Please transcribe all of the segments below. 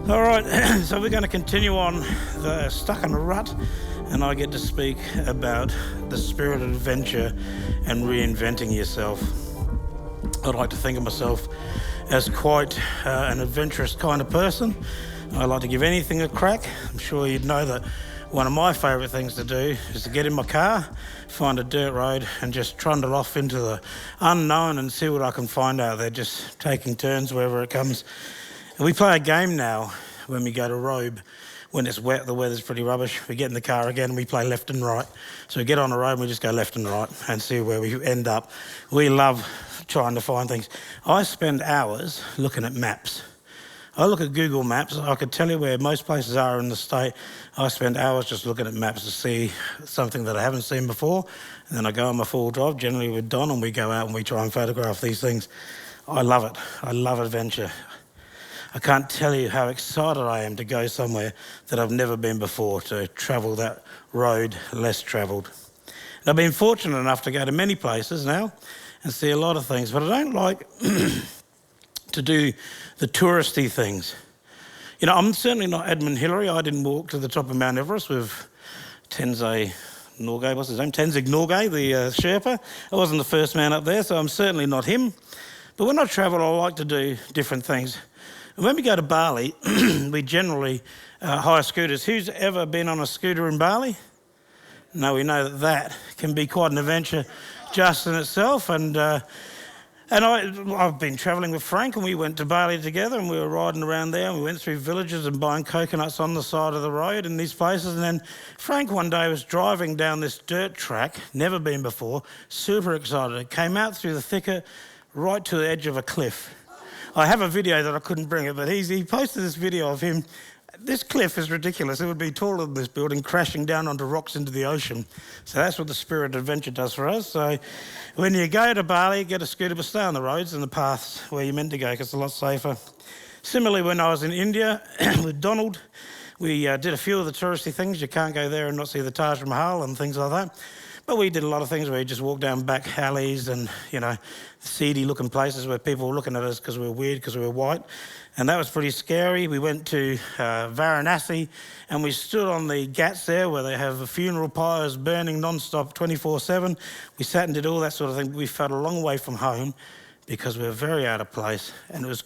All right, so we're going to continue on the Stuck in a Rut, and I get to speak about the spirit of adventure and reinventing yourself. I like to think of myself as quite an adventurous kind of person. I like to give anything a crack. I'm sure you'd know that one of my favourite things to do is to get in my car, find a dirt road and just trundle off into the unknown and see what I can find out there, just taking turns wherever it comes. And we play a game now when we go to Robe. When it's wet, the weather's pretty rubbish, we get in the car again and we play left and right. So we get on the road and we just go left and right and see where we end up. We love trying to find things. I spend hours looking at maps. I look at Google Maps. I could tell you where most places are in the state. I spend hours just looking at maps to see something that I haven't seen before. And then I go on my full drive, generally with Don, and we go out and we try and photograph these things. I love it. I love adventure. I can't tell you how excited I am to go somewhere that I've never been before, to travel that road less travelled. And I've been fortunate enough to go to many places now and see a lot of things, but I don't like to do the touristy things. You know, I'm certainly not Edmund Hillary. I didn't walk to the top of Mount Everest with Tenzing Norgay, the Sherpa. I wasn't the first man up there, so I'm certainly not him. But when I travel, I like to do different things. And when we go to Bali, we generally hire scooters. Who's ever been on a scooter in Bali? No, we know that can be quite an adventure just in itself. And I've been travelling with Frank, and we went to Bali together, and we were riding around there, and we went through villages and buying coconuts on the side of the road in these places. And then Frank one day was driving down this dirt track, never been before, super excited. It came out through the thicket right to the edge of a cliff. I have a video that I couldn't bring it, but he posted this video of him. This cliff is ridiculous. It would be taller than this building, crashing down onto rocks into the ocean. So that's what the spirit of adventure does for us. So when you go to Bali, get a scooter, but stay on the roads and the paths where you're meant to go, because it's a lot safer. Similarly, when I was in India with Donald, we did a few of the touristy things. You can't go there and not see the Taj Mahal and things like that. But we did a lot of things where we just walked down back alleys and, you know, seedy looking places where people were looking at us because we were weird, because we were white. And that was pretty scary. We went to Varanasi and we stood on the ghats there where they have funeral pyres burning non-stop 24/7. We sat and did all that sort of thing. We felt a long way from home because we were very out of place. And it was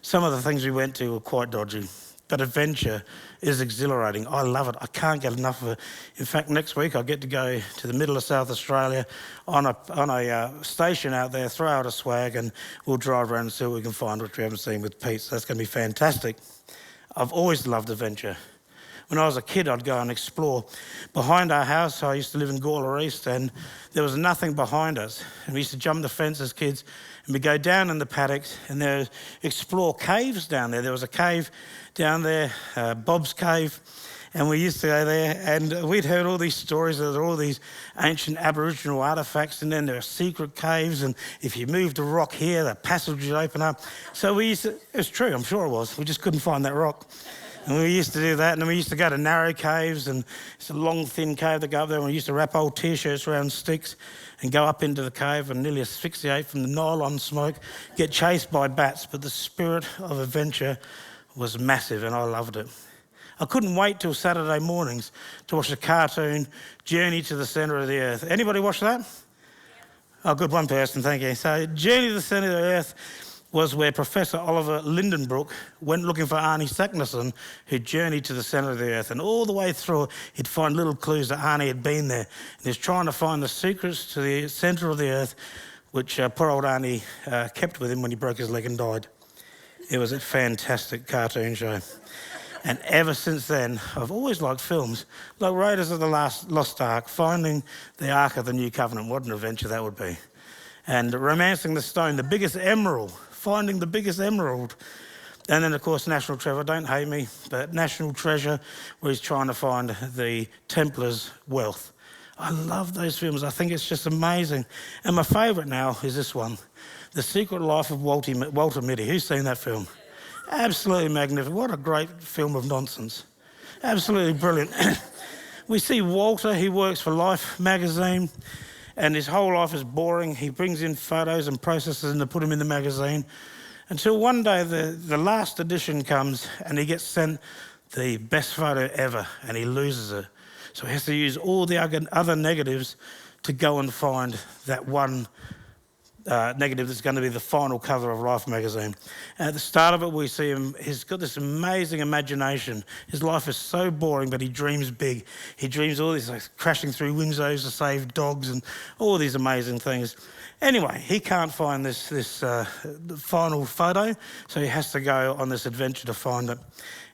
some of the things we went to were quite dodgy. But adventure is exhilarating. I love it. I can't get enough of it. In fact, next week I get to go to the middle of South Australia on a station out there, throw out a swag, and we'll drive around and see what we can find, which we haven't seen with Pete. So that's going to be fantastic. I've always loved adventure. When I was a kid, I'd go and explore. Behind our house, I used to live in Gawler East, and there was nothing behind us. And we used to jump the fence as kids, and we'd go down in the paddocks and explore caves down there. There was a cave down there, Bob's Cave, and we used to go there, and we'd heard all these stories that there were all these ancient Aboriginal artefacts, and then there are secret caves, and if you moved a rock here, the passage would open up. So it was true, I'm sure it was, we just couldn't find that rock. And we used to do that, and then we used to go to narrow caves, and it's a long, thin cave that go up there, and we used to wrap old T-shirts around sticks and go up into the cave and nearly asphyxiate from the nylon smoke, get chased by bats. But the spirit of adventure was massive, and I loved it. I couldn't wait till Saturday mornings to watch the cartoon Journey to the Centre of the Earth. Anybody watch that? Yeah. Oh, good, one person, thank you. So Journey to the Centre of the Earth was where Professor Oliver Lindenbrook went looking for Arnie Saknussemm, who journeyed to the centre of the earth. And all the way through, he'd find little clues that Arnie had been there. And he was trying to find the secrets to the centre of the earth, which poor old Arnie kept with him when he broke his leg and died. It was a fantastic cartoon show. And ever since then, I've always liked films like Raiders of the Lost Ark, finding the Ark of the New Covenant. What an adventure that would be. And Romancing the Stone, the biggest emerald, finding the biggest emerald. And then, of course, National Treasure, don't hate me, but National Treasure, where he's trying to find the Templars' wealth. I love those films. I think it's just amazing. And my favourite now is this one, The Secret Life of Walter Mitty. Who's seen that film? Absolutely magnificent. What a great film of nonsense. Absolutely brilliant. We see Walter, he works for Life magazine, and his whole life is boring. He brings in photos and processes them to put them in the magazine. Until one day the last edition comes and he gets sent the best photo ever and he loses it. So he has to use all the other negatives to go and find that one negative that's going to be the final cover of Life magazine. And at the start of it, we see him, he's got this amazing imagination. His life is so boring, but he dreams big. He dreams all these, like crashing through windows to save dogs and all these amazing things. Anyway, he can't find this final photo, so he has to go on this adventure to find it.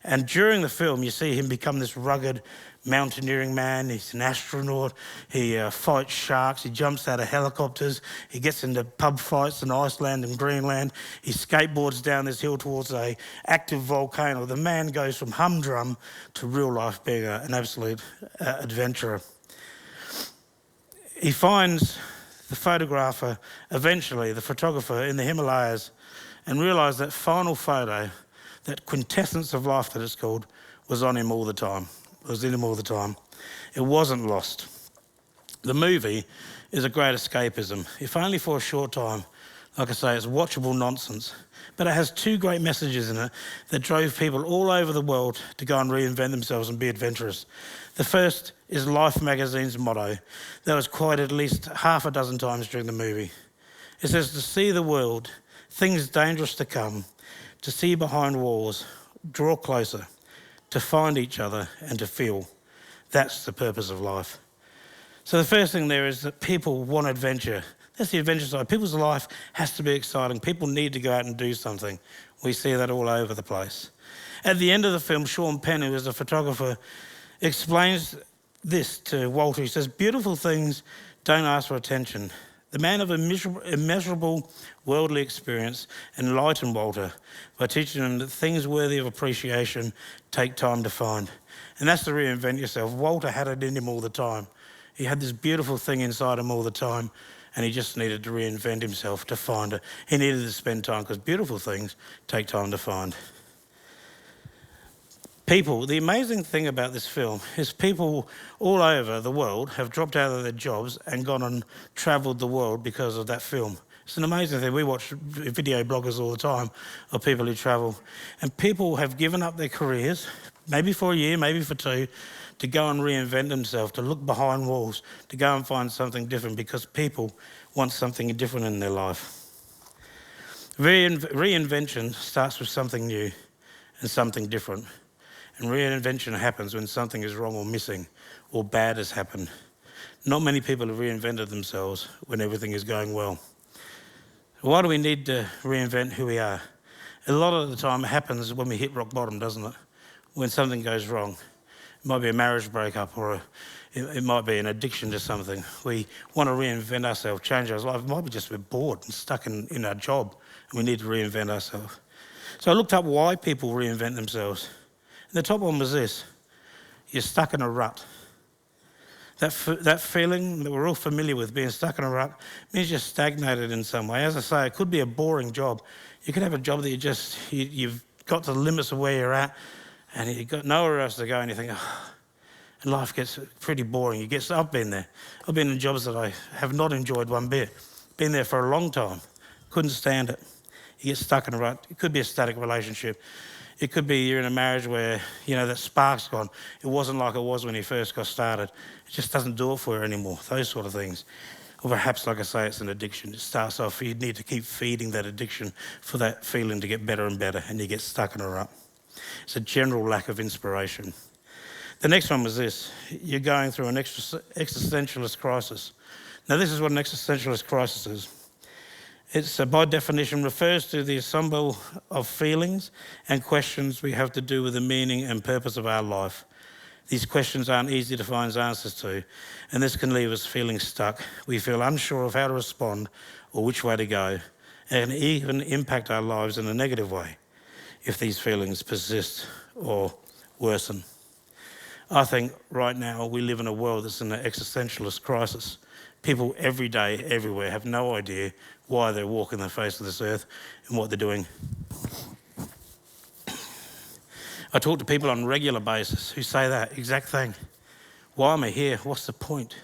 And during the film, you see him become this rugged mountaineering man. He's an astronaut. He fights sharks. He jumps out of helicopters. He gets into pub fights in Iceland and Greenland. He skateboards down this hill towards an active volcano. The man goes from humdrum to real life being an absolute adventurer. He finds the photographer, eventually the photographer in the Himalayas, and realised that final photo, that quintessence of life that it's called, was on him all the time. It was in him all the time. It wasn't lost. The movie is a great escapism, if only for a short time. Like I say, it's watchable nonsense. But it has two great messages in it that drove people all over the world to go and reinvent themselves and be adventurous. The first is Life magazine's motto that was quoted at least half a dozen times during the movie. It says, to see the world, things dangerous to come, to see behind walls, draw closer, to find each other and to feel. That's the purpose of life. So the first thing there is that people want adventure. That's the adventure side. People's life has to be exciting. People need to go out and do something. We see that all over the place. At the end of the film, Sean Penn, who is a photographer, explains this to Walter. He says, beautiful things don't ask for attention. The man of immeasurable worldly experience enlightened Walter by teaching him that things worthy of appreciation take time to find. And that's to reinvent yourself. Walter had it in him all the time. He had this beautiful thing inside him all the time, and he just needed to reinvent himself to find it. He needed to spend time, because beautiful things take time to find. People, the amazing thing about this film is people all over the world have dropped out of their jobs and gone and travelled the world because of that film. It's an amazing thing. We watch video bloggers all the time of people who travel. And people have given up their careers, maybe for a year, maybe for two, to go and reinvent themselves, to look behind walls, to go and find something different, because people want something different in their life. Reinvention starts with something new and something different. And reinvention happens when something is wrong or missing or bad has happened. Not many people have reinvented themselves when everything is going well. Why do we need to reinvent who we are? A lot of the time it happens when we hit rock bottom, doesn't it? When something goes wrong. It might be a marriage breakup, or it might be an addiction to something. We want to reinvent ourselves, change our life. It might be just we're bored and stuck in our job, and we need to reinvent ourselves. So I looked up why people reinvent themselves. And the top one was this: you're stuck in a rut. That feeling that we're all familiar with, being stuck in a rut, means you're stagnated in some way. As I say, it could be a boring job. You could have a job that you've got to the limits of where you're at, and you've got nowhere else to go, and you think, oh, and life gets pretty boring. I've been there. I've been in jobs that I have not enjoyed one bit. Been there for a long time. Couldn't stand it. You get stuck in a rut. It could be a static relationship. It could be you're in a marriage where, that spark's gone. It wasn't like it was when you first got started. It just doesn't do it for you anymore, those sort of things. Or perhaps, like I say, it's an addiction. It starts off, you need to keep feeding that addiction for that feeling to get better and better, and you get stuck in a rut. It's a general lack of inspiration. The next one was this: you're going through an existentialist crisis. Now, this is what an existentialist crisis is. It's, by definition, refers to the ensemble of feelings and questions we have to do with the meaning and purpose of our life. These questions aren't easy to find answers to, and this can leave us feeling stuck. We feel unsure of how to respond or which way to go, and even impact our lives in a negative way if these feelings persist or worsen. I think right now we live in a world that's in an existentialist crisis. People every day, everywhere, have no idea why they're walking the face of this earth and what they're doing. I talk to people on a regular basis who say that exact thing. Why am I here? What's the point?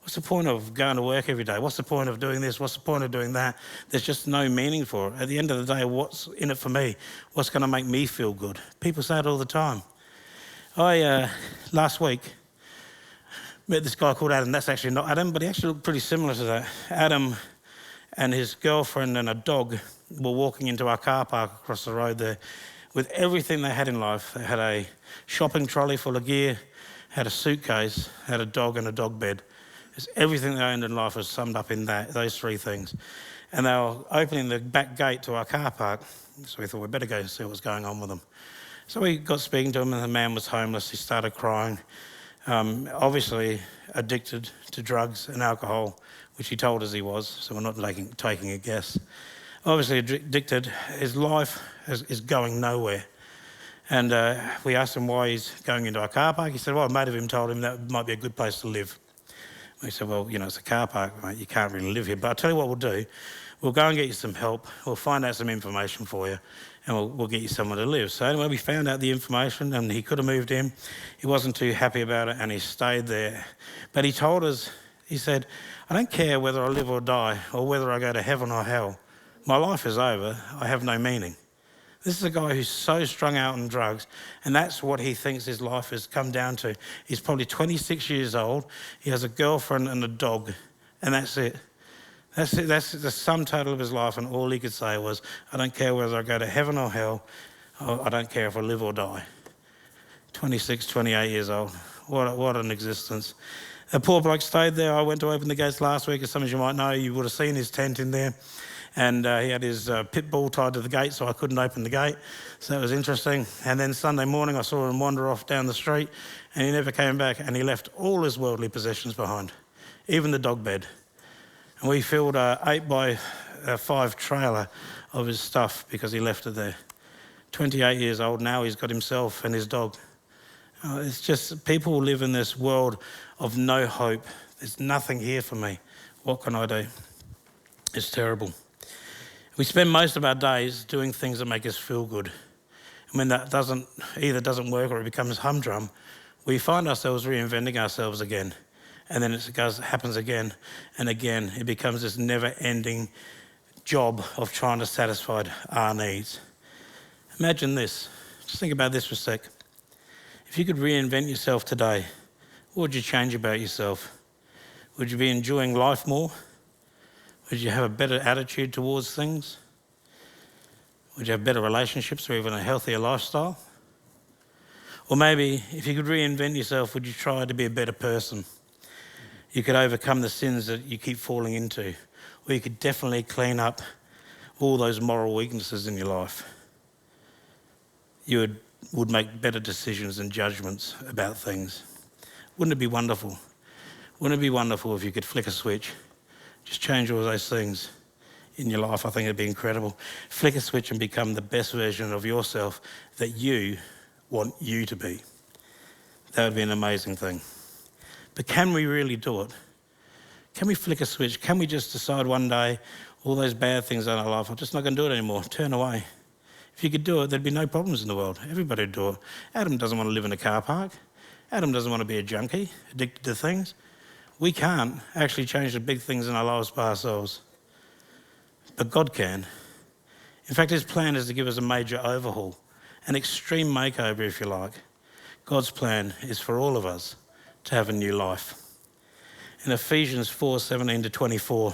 What's the point of going to work every day? What's the point of doing this? What's the point of doing that? There's just no meaning for it. At the end of the day, what's in it for me? What's going to make me feel good? People say it all the time. Last week, met this guy called Adam. That's actually not Adam, but he actually looked pretty similar to that. Adam and his girlfriend and a dog were walking into our car park across the road there with everything they had in life. They had a shopping trolley full of gear, had a suitcase, had a dog and a dog bed. It's everything they owned in life was summed up in those three things. And they were opening the back gate to our car park, so we thought we'd better go and see what was going on with them. So we got speaking to him, and the man was homeless. He started crying, obviously addicted to drugs and alcohol, which he told us he was, so we're not taking a guess. Obviously addicted. His life is going nowhere. And we asked him why he's going into our car park. He said, well, a mate of him told him that might be a good place to live. We said, well, it's a car park, mate. You can't really live here. But I'll tell you what we'll do. We'll go and get you some help. We'll find out some information for you, and we'll get you somewhere to live. So anyway, we found out the information, and he could have moved in. He wasn't too happy about it, and he stayed there. But he told us, he said, I don't care whether I live or die, or whether I go to heaven or hell. My life is over. I have no meaning. This is a guy who's so strung out on drugs, and that's what he thinks his life has come down to. He's probably 26 years old. He has a girlfriend and a dog, and that's it. That's it. That's the sum total of his life, and all he could say was, I don't care whether I go to heaven or hell. I don't care if I live or die. 26, 28 years old. What an existence. The poor bloke stayed there. I went to open the gates last week. As some of you might know, you would have seen his tent in there. And he had his pit bull tied to the gate, so I couldn't open the gate. So that was interesting. And then Sunday morning, I saw him wander off down the street, and he never came back. And he left all his worldly possessions behind, even the dog bed. And we filled an 8x5 trailer of his stuff because he left it there. 28 years old now, he's got himself and his dog. It's just people live in this world of no hope. There's nothing here for me. What can I do? It's terrible. We spend most of our days doing things that make us feel good. And when that either doesn't work or it becomes humdrum, we find ourselves reinventing ourselves again. And then it happens again and again. It becomes this never-ending job of trying to satisfy our needs. Imagine this. Just think about this for a sec. If you could reinvent yourself today, what would you change about yourself? Would you be enjoying life more? Would you have a better attitude towards things? Would you have better relationships or even a healthier lifestyle? Or maybe if you could reinvent yourself, would you try to be a better person? You could overcome the sins that you keep falling into, or you could definitely clean up all those moral weaknesses in your life. You would make better decisions and judgments about things. Wouldn't it be wonderful? Wouldn't it be wonderful if you could flick a switch? Just change all those things in your life. I think it'd be incredible. Flick a switch and become the best version of yourself that you want you to be. That would be an amazing thing. But can we really do it? Can we flick a switch? Can we just decide one day all those bad things in our life, I'm just not going to do it anymore, turn away? If you could do it, there'd be no problems in the world. Everybody would do it. Adam doesn't want to live in a car park. Adam doesn't want to be a junkie, addicted to things. We can't actually change the big things in our lives by ourselves. But God can. In fact, his plan is to give us a major overhaul, an extreme makeover, if you like. God's plan is for all of us to have a new life. In Ephesians 4:17-24,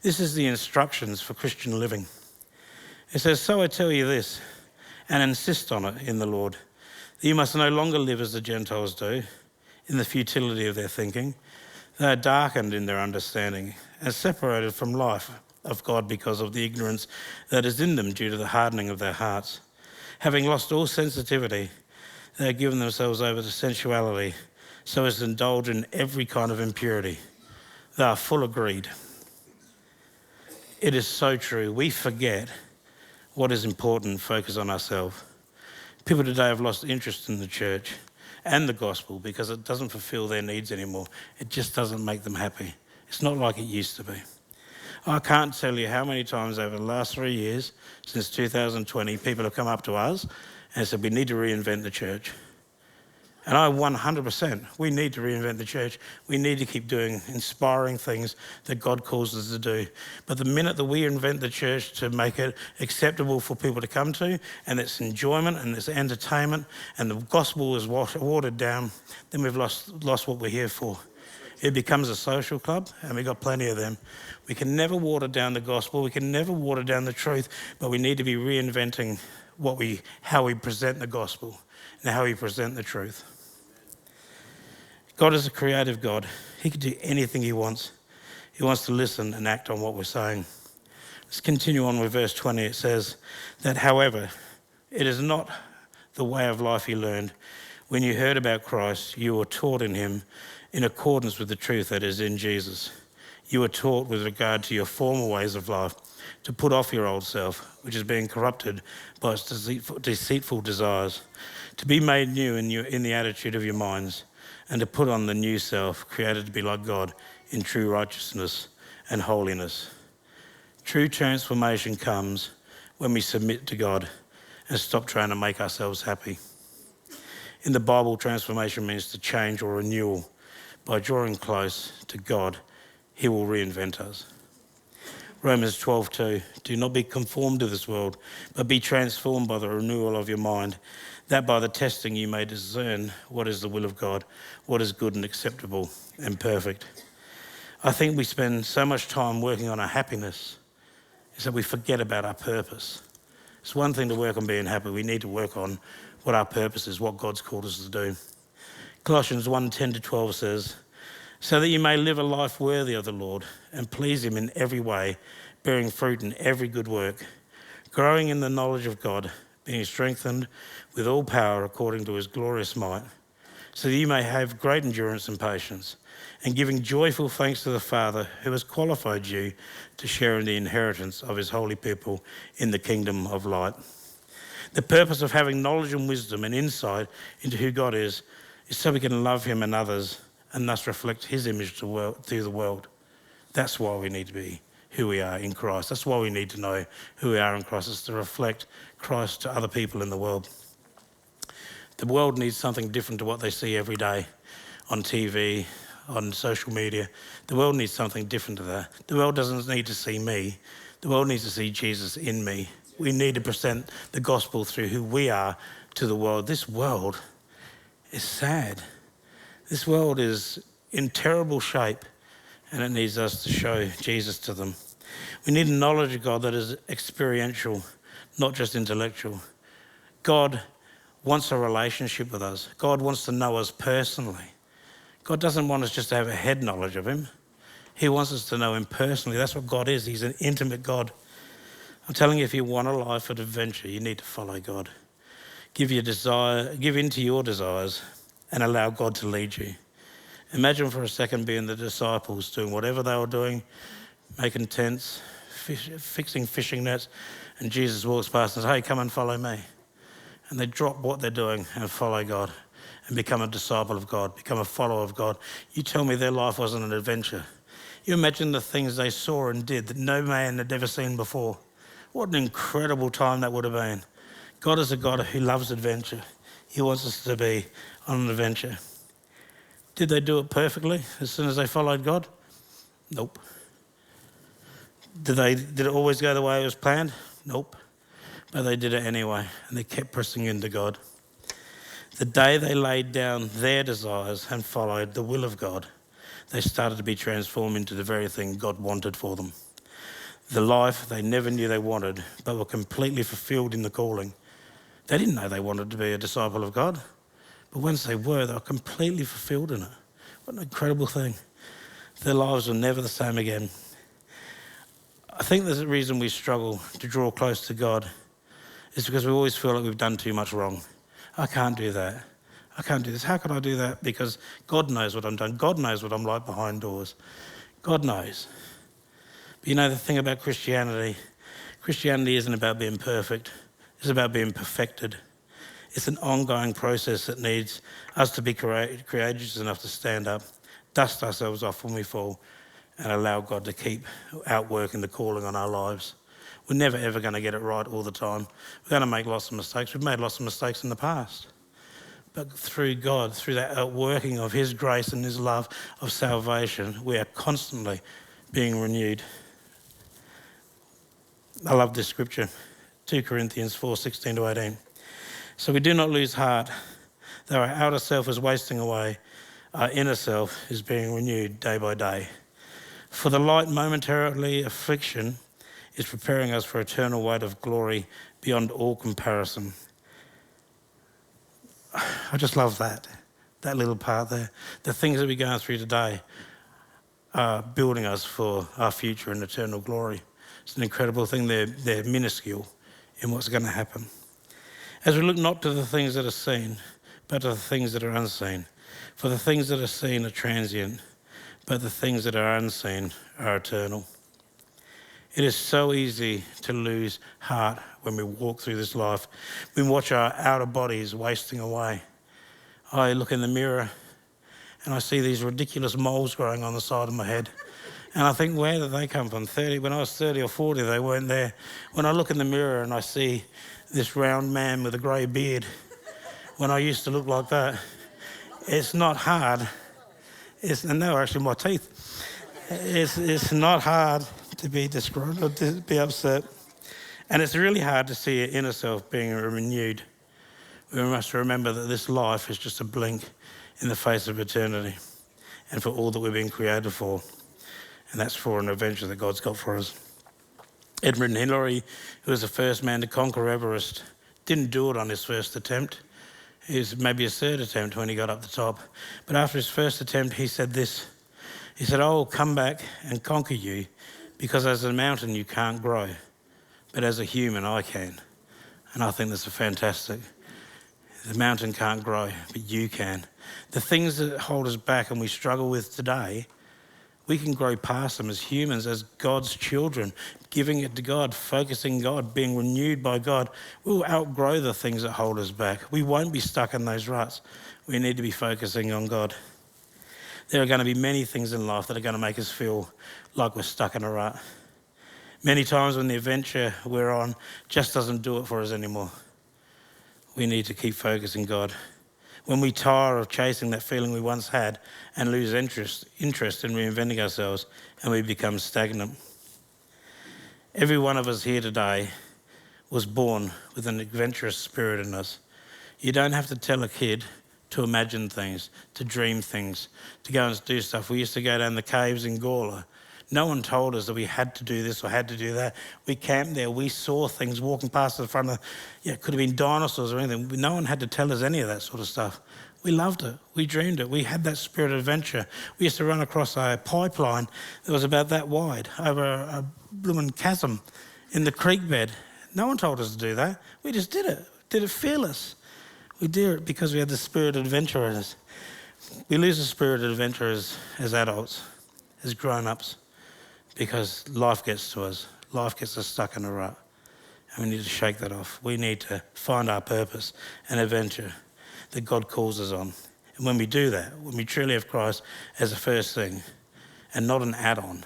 this is the instructions for Christian living. It says, so I tell you this, and insist on it in the Lord, that you must no longer live as the Gentiles do, in the futility of their thinking. They are darkened in their understanding and separated from life of God because of the ignorance that is in them due to the hardening of their hearts. Having lost all sensitivity, they have given themselves over to sensuality so as to indulge in every kind of impurity. They are full of greed. It is so true. We forget what is important and focus on ourselves. People today have lost interest in the church and the gospel because it doesn't fulfill their needs anymore. It just doesn't make them happy. It's not like it used to be. I can't tell you how many times over the last 3 years, since 2020, people have come up to us and said, we need to reinvent the church. And I 100%, we need to reinvent the church. We need to keep doing inspiring things that God calls us to do. But the minute that we invent the church to make it acceptable for people to come to, and it's enjoyment and it's entertainment, and the gospel is watered down, then we've lost what we're here for. It becomes a social club, and we've got plenty of them. We can never water down the gospel. We can never water down the truth, but we need to be reinventing how we present the gospel and how we present the truth. God is a creative God. He can do anything he wants. He wants to listen and act on what we're saying. Let's continue on with verse 20. It says that, however, it is not the way of life you learned. When you heard about Christ, you were taught in him in accordance with the truth that is in Jesus. You were taught with regard to your former ways of life to put off your old self, which is being corrupted by its deceitful desires, to be made new in the attitude of your minds, and to put on the new self, created to be like God in true righteousness and holiness. True transformation comes when we submit to God and stop trying to make ourselves happy. In the Bible, transformation means to change or renewal. By drawing close to God, he will reinvent us. Romans 12:2, do not be conformed to this world, but be transformed by the renewal of your mind, that by the testing you may discern what is the will of God, what is good and acceptable and perfect. I think we spend so much time working on our happiness is that we forget about our purpose. It's one thing to work on being happy. We need to work on what our purpose is, what God's called us to do. Colossians 1:10-12 says, so that you may live a life worthy of the Lord and please him in every way, bearing fruit in every good work, growing in the knowledge of God, being strengthened with all power according to his glorious might, so that you may have great endurance and patience, and giving joyful thanks to the Father who has qualified you to share in the inheritance of his holy people in the kingdom of light. The purpose of having knowledge and wisdom and insight into who God is so we can love him and others and thus reflect his image through the world. That's why we need to be who we are in Christ. That's why we need to know who we are in Christ, is to reflect Christ to other people in the world. The world needs something different to what they see every day on TV, on social media. The world needs something different to that. The world doesn't need to see me. The world needs to see Jesus in me. We need to present the gospel through who we are to the world. This world is sad. This world is in terrible shape, and it needs us to show Jesus to them. We need a knowledge of God that is experiential, not just intellectual. God wants a relationship with us. God wants to know us personally. God doesn't want us just to have a head knowledge of him. He wants us to know him personally. That's what God is. He's an intimate God. I'm telling you, if you want a life of adventure, you need to follow God. Give into your desires and allow God to lead you. Imagine for a second being the disciples, doing whatever they were doing, making tents, fixing fishing nets, and Jesus walks past and says, hey, come and follow me. And they drop what they're doing and follow God and become a disciple of God, become a follower of God. You tell me their life wasn't an adventure. You imagine the things they saw and did that no man had ever seen before. What an incredible time that would have been. God is a God who loves adventure. He wants us to be on an adventure. Did they do it perfectly as soon as they followed God? Nope. Did it always go the way it was planned? Nope. But they did it anyway, and they kept pressing into God. The day they laid down their desires and followed the will of God, they started to be transformed into the very thing God wanted for them. The life they never knew they wanted, but were completely fulfilled in the calling. They didn't know they wanted to be a disciple of God, but once they were completely fulfilled in it. What an incredible thing. Their lives were never the same again. I think there's a reason we struggle to draw close to God is because we always feel like we've done too much wrong. I can't do that. I can't do this. How can I do that? Because God knows what I'm doing. God knows what I'm like behind doors. God knows. But you know the thing about Christianity isn't about being perfect. It's about being perfected. It's an ongoing process that needs us to be courageous enough to stand up, dust ourselves off when we fall, and allow God to keep outworking the calling on our lives. We're never, ever going to get it right all the time. We're going to make lots of mistakes. We've made lots of mistakes in the past. but through God, through that outworking of his grace and his love of salvation, we are constantly being renewed. I love this scripture, 2 Corinthians 4:16-18. So we do not lose heart, though our outer self is wasting away, our inner self is being renewed day by day. For the light momentarily affliction is preparing us for eternal weight of glory beyond all comparison. I just love that little part there. The things that we're going through today are building us for our future and eternal glory. It's an incredible thing. They're minuscule in what's going to happen. As we look not to the things that are seen, but to the things that are unseen. For the things that are seen are transient, but the things that are unseen are eternal. It is so easy to lose heart when we walk through this life. We watch our outer bodies wasting away. I look in the mirror and I see these ridiculous moles growing on the side of my head. And I think, where did they come from? When I was 30 or 40, they weren't there. When I look in the mirror and I see this round man with a grey beard, when I used to look like that, it's not hard. And they were actually my teeth. It's not hard to be disgruntled, to be upset. And it's really hard to see your inner self being renewed. We must remember that this life is just a blink in the face of eternity and for all that we've been created for. And that's for an adventure that God's got for us. Edmund Hillary, who was the first man to conquer Everest, didn't do it on his first attempt. It was maybe his third attempt when he got up the top. But after his first attempt, he said this. He said, I will come back and conquer you because as a mountain you can't grow, but as a human I can. And I think that's fantastic. The mountain can't grow, but you can. The things that hold us back and we struggle with today, we can grow past them as humans, as God's children, giving it to God, focusing God, being renewed by God. We'll outgrow the things that hold us back. We won't be stuck in those ruts. We need to be focusing on God. There are going to be many things in life that are going to make us feel like we're stuck in a rut. Many times when the adventure we're on just doesn't do it for us anymore. We need to keep focusing God. When we tire of chasing that feeling we once had and lose interest in reinventing ourselves and we become stagnant. Every one of us here today was born with an adventurous spirit in us. You don't have to tell a kid to imagine things, to dream things, to go and do stuff. We used to go down the caves in Gawler. No one told us that we had to do this or had to do that. We camped there. We saw things walking past the front of, it could have been dinosaurs or anything. No one had to tell us any of that sort of stuff. We loved it. We dreamed it. We had that spirit of adventure. We used to run across a pipeline that was about that wide over a blooming chasm in the creek bed. No one told us to do that. We just did it fearless. We did it because we had the spirit of adventure in us. We lose the spirit of adventure as adults, as grown-ups, because life gets to us. Life gets us stuck in a rut. And we need to shake that off. We need to find our purpose and adventure that God calls us on. And when we do that, when we truly have Christ as the first thing and not an add-on,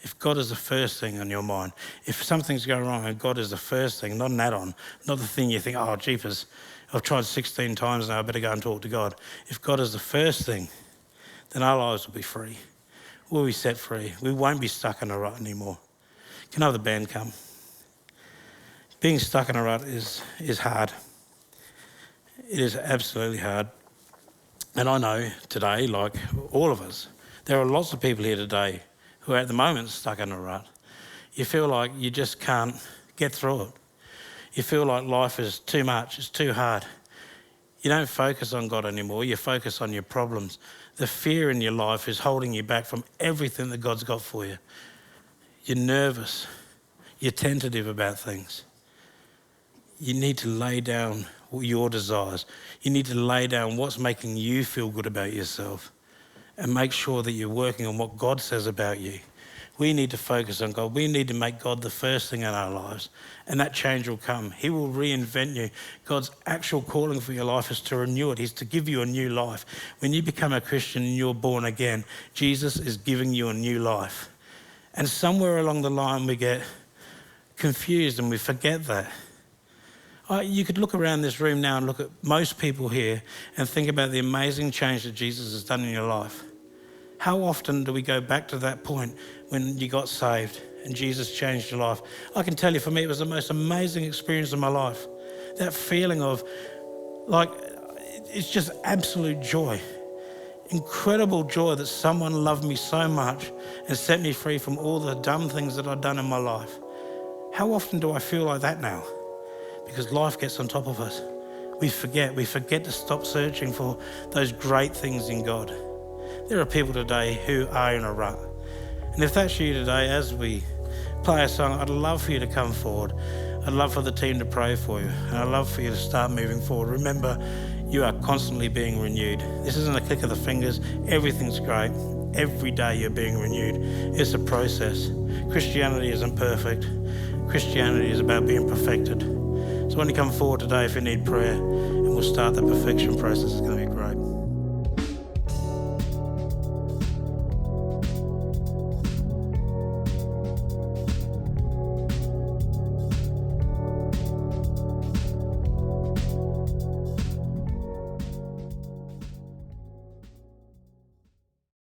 if God is the first thing on your mind, if something's going wrong and God is the first thing, not an add-on, not the thing you think, oh, jeepers, I've tried 16 times now, I better go and talk to God. If God is the first thing, then our lives will be free. We'll be set free. We won't be stuck in a rut anymore. Can I have the band come? Being stuck in a rut is hard. It is absolutely hard. And I know today, like all of us, there are lots of people here today who are at the moment stuck in a rut. You feel like you just can't get through it. You feel like life is too much, it's too hard. You don't focus on God anymore, you focus on your problems. The fear in your life is holding you back from everything that God's got for you. You're nervous, you're tentative about things. You need to lay down your desires. You need to lay down what's making you feel good about yourself and make sure that you're working on what God says about you. We need to focus on God. We need to make God the first thing in our lives, and that change will come. He will reinvent you. God's actual calling for your life is to renew it. He's to give you a new life. When you become a Christian and you're born again, Jesus is giving you a new life. And somewhere along the line we get confused and we forget that. You could look around this room now and look at most people here and think about the amazing change that Jesus has done in your life. How often do we go back to that point when you got saved and Jesus changed your life? I can tell you, for me, it was the most amazing experience of my life. That feeling of, it's just absolute joy. Incredible joy that someone loved me so much and set me free from all the dumb things that I'd done in my life. How often do I feel like that now? Because life gets on top of us. We forget to stop searching for those great things in God. There are people today who are in a rut. And if that's you today, as we play a song, I'd love for you to come forward. I'd love for the team to pray for you. And I'd love for you to start moving forward. Remember, you are constantly being renewed. This isn't a click of the fingers. Everything's great. Every day you're being renewed. It's a process. Christianity isn't perfect. Christianity is about being perfected. So when you come forward today, if you need prayer, and we'll start the perfection process, it's going to be